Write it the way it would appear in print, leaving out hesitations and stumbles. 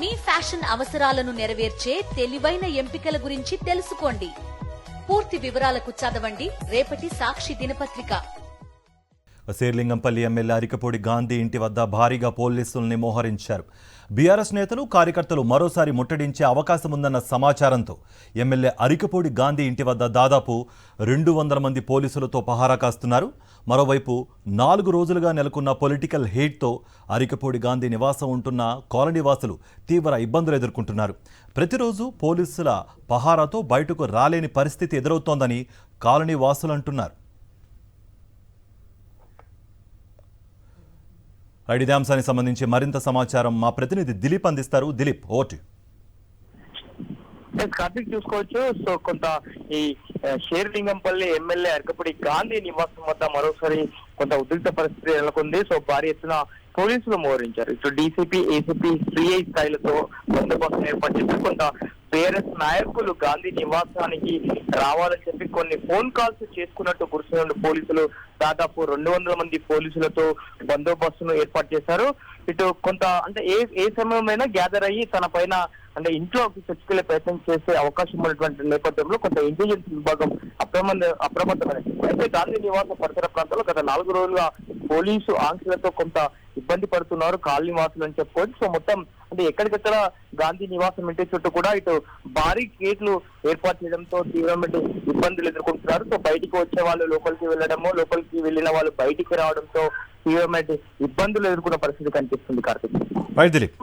మీ fashion అవసరాలను నెరవేర్చే తెలివైన ఎంపికల గురించి తెలుసుకోండి. పూర్తి వివరాలకు చదవండి రేపటి సాక్షి దినపత్రిక. శేర్లింగంపల్లి ఎమ్మెల్యే అరికపూడి గాంధీ ఇంటి వద్ద భారీగా పోలీసుల్ని మోహరించారు. బీఆర్ఎస్ నేతలు కార్యకర్తలు మరోసారి ముట్టడించే అవకాశం ఉందన్న సమాచారంతో ఎమ్మెల్యే అరికపూడి గాంధీ ఇంటి వద్ద దాదాపు 200 మంది పోలీసులతో పహారా కాస్తున్నారు. మరోవైపు 4 రోజులుగా నెలకొన్న పొలిటికల్ హేట్తో అరికపూడి గాంధీ నివాసం ఉంటున్న కాలనీ వాసులు తీవ్ర ఇబ్బందులు ఎదుర్కొంటున్నారు. ప్రతిరోజు పోలీసుల పహారాతో బయటకు రాలేని పరిస్థితి ఎదురవుతోందని కాలనీ వాసులు అంటున్నారు. ఇదే అంశానికి సంబంధించి మరింత సమాచారం మా ప్రతినిధి దిలీప్ అందిస్తారు. దిలీప్, ఓటు. కార్తీక్ చూసుకోవచ్చు. సో కొంత ఈ శేర్లింగంపల్లి ఎమ్మెల్యే అరికపూడి గాంధీ నివాసం వద్ద మరోసారి కొంత ఉద్రిక్త పరిస్థితి నెలకొంది. సో భారీ ఎత్తున పోలీసులు మోహరించారు. ఇటు డీసీపీ, ఏసీపీ, సిఐ స్థాయిలతో బందోబస్తు ఏర్పాటు చేసి కొంత బీఆర్ఎస్ నాయకులు గాంధీ నివాసానికి రావాలని చెప్పి కొన్ని ఫోన్ కాల్స్ చేసుకున్నట్టు గుర్తున్న పోలీసులు దాదాపు 200 మంది పోలీసులతో బందోబస్తును ఏర్పాటు చేశారు. ఇటు కొంత అంటే ఏ సమయమైనా గ్యాదర్ అయ్యి తన పైన అంటే ఇంట్లోకి చొచ్చుకెళ్లే ప్రయత్నం చేసే అవకాశం ఉన్నటువంటి నేపథ్యంలో కొంత ఇంటెలిజెన్స్ విభాగం అప్రమత్తమైంది. అయితే గాంధీ నివాస పరిసర ప్రాంతాల్లో గత 4 రోజులుగా పోలీసు ఆంక్షలతో కొంత ఇబ్బంది పడుతున్నారు కాలనీ వాసులు అని చెప్పుకోవచ్చు. సో మొత్తం అంటే ఎక్కడికెక్కడ గాంధీ నివాసం ఇంటి చుట్టూ కూడా ఇటు భారీ గేట్లు ఏర్పాటు చేయడంతో తీవ్రమైన ఇబ్బందులు ఎదుర్కొంటున్నారు. సో బయటికి వచ్చే వాళ్ళు లోపలికి వెళ్ళడము, లోపలికి వెళ్ళిన వాళ్ళు బయటికి రావడంతో తీవ్రమైన ఇబ్బందులు ఎదుర్కొన్న పరిస్థితి కనిపిస్తుంది. కార్తీక్.